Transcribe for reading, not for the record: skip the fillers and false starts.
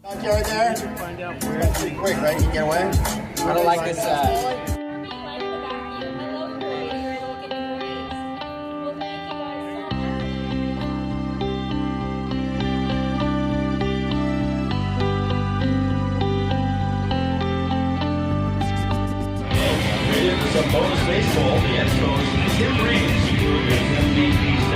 Backyard there? Find out That's pretty quick, right? You get away? I don't like this. Some bonus baseball, the Expos, Tim Reeves, who is MVP